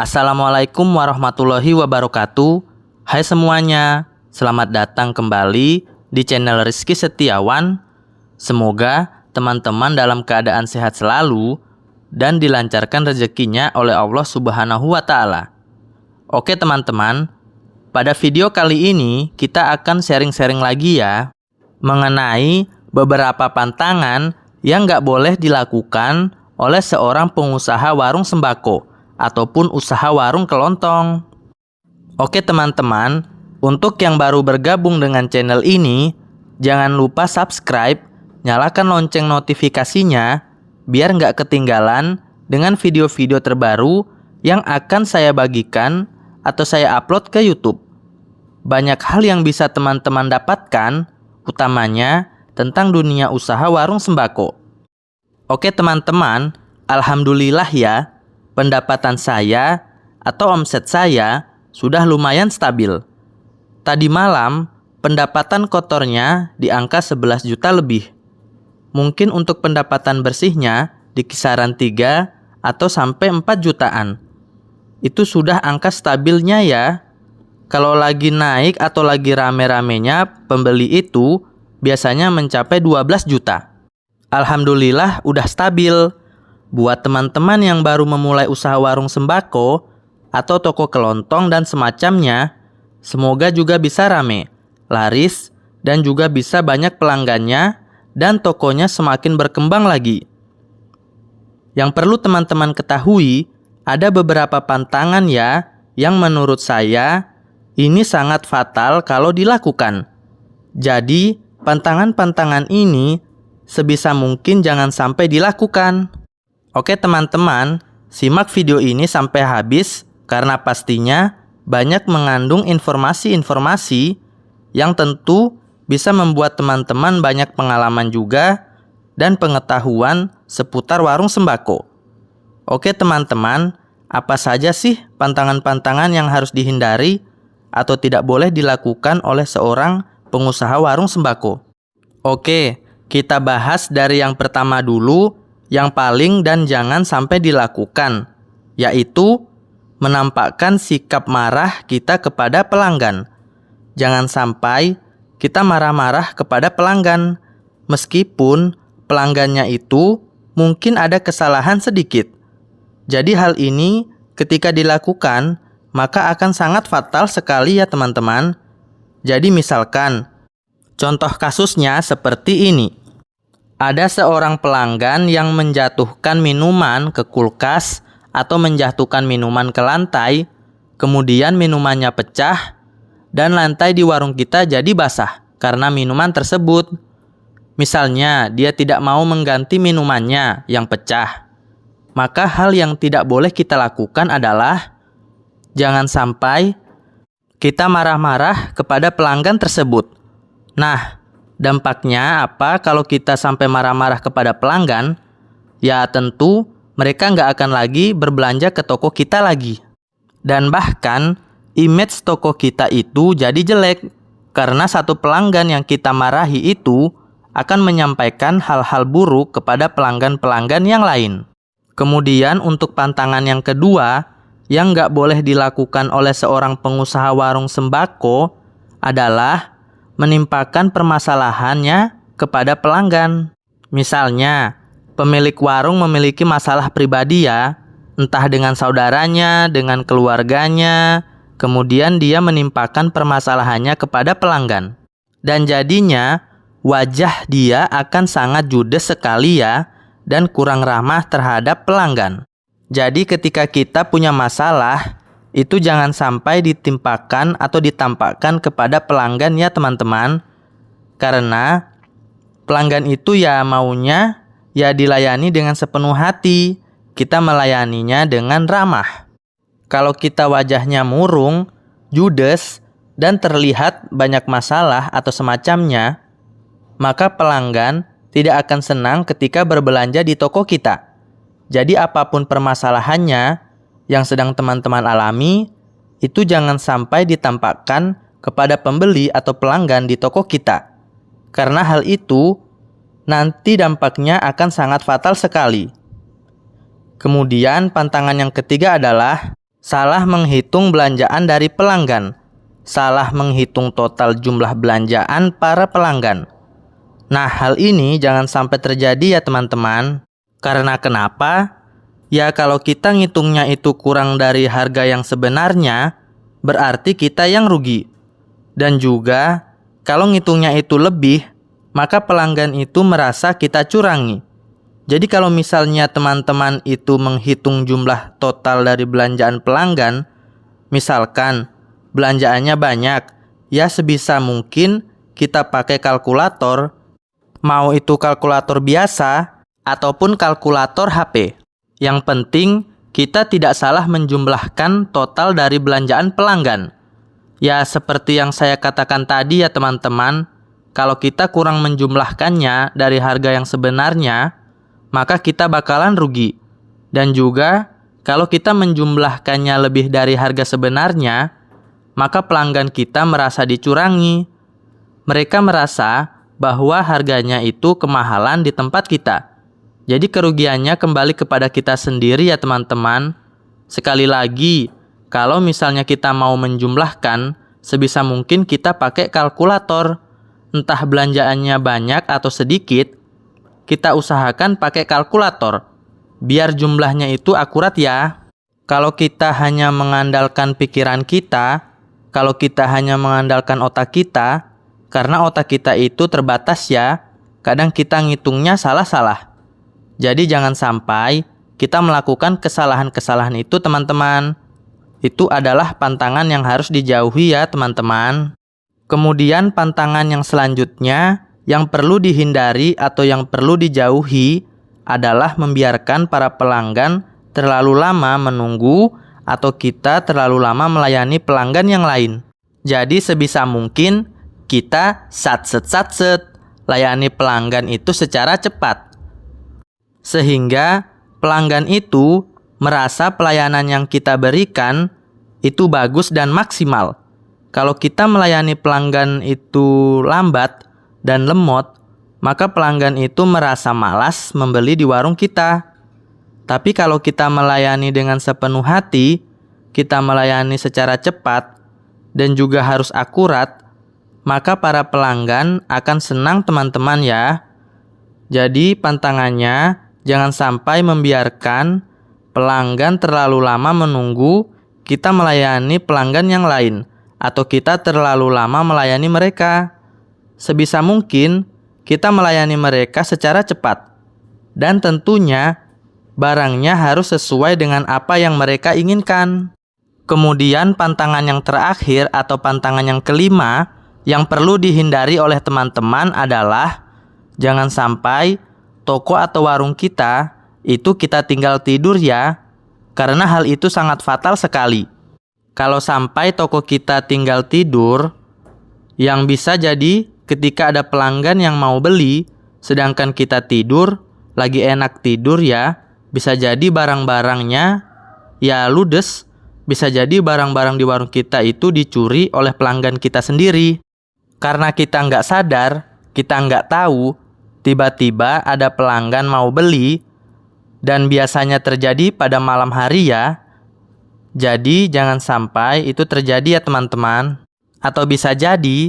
Assalamualaikum warahmatullahi wabarakatuh. Hai semuanya, selamat datang kembali di channel Rizky Setiawan. Semoga teman-teman dalam keadaan sehat selalu dan dilancarkan rezekinya oleh Allah Subhanahu wa Ta'ala. Oke teman-teman, pada video kali ini kita akan sharing-sharing lagi ya mengenai beberapa pantangan yang nggak boleh dilakukan oleh seorang pengusaha warung sembako ataupun usaha warung kelontong. Oke teman-teman, untuk yang baru bergabung dengan channel ini, jangan lupa subscribe, nyalakan lonceng notifikasinya, biar nggak ketinggalan dengan video-video terbaru yang akan saya bagikan atau saya upload ke YouTube. Banyak hal yang bisa teman-teman dapatkan, utamanya tentang dunia usaha warung sembako. Oke teman-teman, alhamdulillah ya, pendapatan saya atau omset saya sudah lumayan stabil. Tadi malam, pendapatan kotornya di angka 11 juta lebih. Mungkin untuk pendapatan bersihnya di kisaran 3 atau sampai 4 jutaan. Itu sudah angka stabilnya ya. Kalau lagi naik atau lagi rame-ramenya pembeli itu biasanya mencapai 12 juta. Alhamdulillah udah stabil. Buat teman-teman yang baru memulai usaha warung sembako atau toko kelontong dan semacamnya, semoga juga bisa rame, laris, dan juga bisa banyak pelanggannya dan tokonya semakin berkembang lagi. Yang perlu teman-teman ketahui, ada beberapa pantangan ya yang menurut saya ini sangat fatal kalau dilakukan. Jadi, pantangan-pantangan ini sebisa mungkin jangan sampai dilakukan. Oke teman-teman, simak video ini sampai habis karena pastinya banyak mengandung informasi-informasi yang tentu bisa membuat teman-teman banyak pengalaman juga dan pengetahuan seputar warung sembako. Oke teman-teman, apa saja sih pantangan-pantangan yang harus dihindari atau tidak boleh dilakukan oleh seorang pengusaha warung sembako? Oke, kita bahas dari yang pertama dulu, yang paling dan jangan sampai dilakukan, yaitu menampakkan sikap marah kita kepada pelanggan. Jangan sampai kita marah-marah kepada pelanggan, meskipun pelanggannya itu mungkin ada kesalahan sedikit. Jadi hal ini ketika dilakukan, maka akan sangat fatal sekali ya teman-teman. Jadi misalkan, contoh kasusnya seperti ini. Ada seorang pelanggan yang menjatuhkan minuman ke kulkas atau menjatuhkan minuman ke lantai, kemudian minumannya pecah, dan lantai di warung kita jadi basah karena minuman tersebut. Misalnya, dia tidak mau mengganti minumannya yang pecah. Maka hal yang tidak boleh kita lakukan adalah jangan sampai kita marah-marah kepada pelanggan tersebut. Nah, dampaknya apa kalau kita sampai marah-marah kepada pelanggan? Ya tentu mereka nggak akan lagi berbelanja ke toko kita lagi. Dan bahkan image toko kita itu jadi jelek. Karena satu pelanggan yang kita marahi itu akan menyampaikan hal-hal buruk kepada pelanggan-pelanggan yang lain. Kemudian untuk pantangan yang kedua yang nggak boleh dilakukan oleh seorang pengusaha warung sembako adalah menimpakan permasalahannya kepada pelanggan. Misalnya, pemilik warung memiliki masalah pribadi ya, entah dengan saudaranya, dengan keluarganya, kemudian dia menimpakan permasalahannya kepada pelanggan. Dan jadinya, wajah dia akan sangat judes sekali ya, dan kurang ramah terhadap pelanggan. Jadi ketika kita punya masalah, itu jangan sampai ditimpakan atau ditampakkan kepada pelanggan ya teman-teman. Karena pelanggan itu ya maunya ya dilayani dengan sepenuh hati. Kita melayaninya dengan ramah. Kalau kita wajahnya murung, judes, dan terlihat banyak masalah atau semacamnya, maka pelanggan tidak akan senang ketika berbelanja di toko kita. Jadi apapun permasalahannya yang sedang teman-teman alami, itu jangan sampai ditampakkan kepada pembeli atau pelanggan di toko kita. Karena hal itu nanti dampaknya akan sangat fatal sekali. Kemudian pantangan yang ketiga adalah salah menghitung belanjaan dari pelanggan, salah menghitung total jumlah belanjaan para pelanggan. Nah, hal ini jangan sampai terjadi ya teman-teman. Karena kenapa? Ya kalau kita ngitungnya itu kurang dari harga yang sebenarnya, berarti kita yang rugi. Dan juga, kalau ngitungnya itu lebih, maka pelanggan itu merasa kita curangi. Jadi kalau misalnya teman-teman itu menghitung jumlah total dari belanjaan pelanggan, misalkan belanjaannya banyak, ya sebisa mungkin kita pakai kalkulator, mau itu kalkulator biasa ataupun kalkulator HP. Yang penting kita tidak salah menjumlahkan total dari belanjaan pelanggan. Ya seperti yang saya katakan tadi ya teman-teman, kalau kita kurang menjumlahkannya dari harga yang sebenarnya, maka kita bakalan rugi. Dan juga, kalau kita menjumlahkannya lebih dari harga sebenarnya, maka pelanggan kita merasa dicurangi. Mereka merasa bahwa harganya itu kemahalan di tempat kita. Jadi kerugiannya kembali kepada kita sendiri ya teman-teman. Sekali lagi, kalau misalnya kita mau menjumlahkan, sebisa mungkin kita pakai kalkulator. Entah belanjaannya banyak atau sedikit, kita usahakan pakai kalkulator, biar jumlahnya itu akurat ya. Kalau kita hanya mengandalkan pikiran kita, kalau kita hanya mengandalkan otak kita, karena otak kita itu terbatas ya, kadang kita ngitungnya salah-salah. Jadi jangan sampai kita melakukan kesalahan-kesalahan itu teman-teman. Itu adalah pantangan yang harus dijauhi ya teman-teman. Kemudian pantangan yang selanjutnya, yang perlu dihindari atau yang perlu dijauhi adalah membiarkan para pelanggan terlalu lama menunggu atau kita terlalu lama melayani pelanggan yang lain. Jadi sebisa mungkin kita satset layani pelanggan itu secara cepat. Sehingga pelanggan itu merasa pelayanan yang kita berikan itu bagus dan maksimal. Kalau kita melayani pelanggan itu lambat dan lemot, maka pelanggan itu merasa malas membeli di warung kita. Tapi kalau kita melayani dengan sepenuh hati, kita melayani secara cepat, dan juga harus akurat, maka para pelanggan akan senang teman-teman ya. Jadi pantangannya, jangan sampai membiarkan pelanggan terlalu lama menunggu kita melayani pelanggan yang lain, atau kita terlalu lama melayani mereka. Sebisa mungkin kita melayani mereka secara cepat. Dan tentunya barangnya harus sesuai dengan apa yang mereka inginkan. Kemudian pantangan yang terakhir atau pantangan yang kelima yang perlu dihindari oleh teman-teman adalah jangan sampai toko atau warung kita itu kita tinggal tidur ya. Karena hal itu sangat fatal sekali. Kalau sampai toko kita tinggal tidur, yang bisa jadi ketika ada pelanggan yang mau beli, sedangkan kita tidur, lagi enak tidur ya, bisa jadi barang-barangnya ya ludes, bisa jadi barang-barang di warung kita itu dicuri oleh pelanggan kita sendiri. Karena kita nggak sadar, kita nggak tahu, tiba-tiba ada pelanggan mau beli, dan biasanya terjadi pada malam hari ya. Jadi jangan sampai itu terjadi ya teman-teman. Atau bisa jadi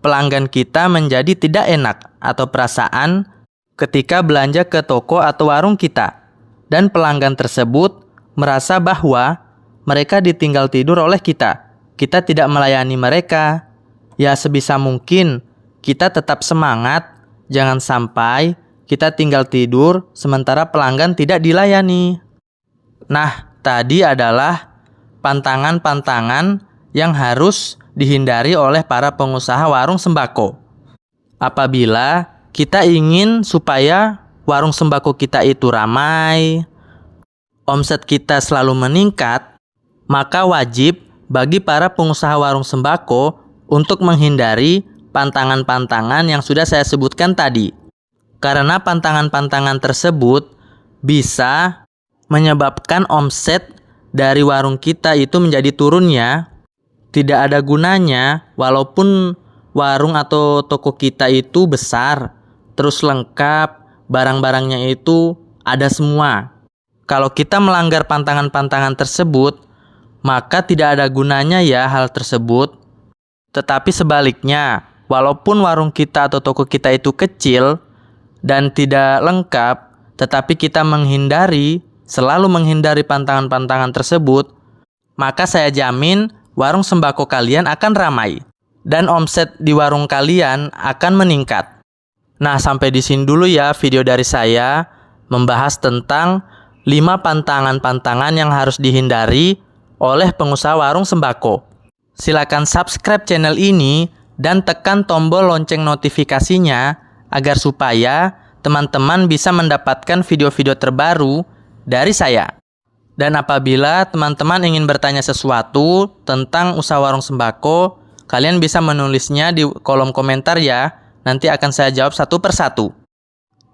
pelanggan kita menjadi tidak enak atau perasaan ketika belanja ke toko atau warung kita. Dan pelanggan tersebut merasa bahwa mereka ditinggal tidur oleh kita. Kita tidak melayani mereka. Ya sebisa mungkin kita tetap semangat. Jangan sampai kita tinggal tidur sementara pelanggan tidak dilayani. Nah, tadi adalah pantangan-pantangan yang harus dihindari oleh para pengusaha warung sembako. Apabila kita ingin supaya warung sembako kita itu ramai, omset kita selalu meningkat, maka wajib bagi para pengusaha warung sembako untuk menghindari pantangan-pantangan yang sudah saya sebutkan tadi. Karena pantangan-pantangan tersebut bisa menyebabkan omset dari warung kita itu menjadi turun ya. Tidak ada gunanya walaupun warung atau toko kita itu besar, terus lengkap, barang-barangnya itu ada semua. Kalau kita melanggar pantangan-pantangan tersebut, maka tidak ada gunanya ya hal tersebut. Tetapi sebaliknya, walaupun warung kita atau toko kita itu kecil dan tidak lengkap, tetapi kita selalu menghindari pantangan-pantangan tersebut, maka saya jamin warung sembako kalian akan ramai dan omset di warung kalian akan meningkat. Nah, sampai di sini dulu ya video dari saya membahas tentang 5 pantangan-pantangan yang harus dihindari oleh pengusaha warung sembako. Silakan subscribe channel ini dan tekan tombol lonceng notifikasinya agar supaya teman-teman bisa mendapatkan video-video terbaru dari saya. Dan apabila teman-teman ingin bertanya sesuatu tentang usaha warung sembako, kalian bisa menulisnya di kolom komentar ya. Nanti akan saya jawab satu persatu.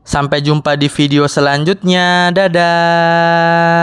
Sampai jumpa di video selanjutnya. Dadah!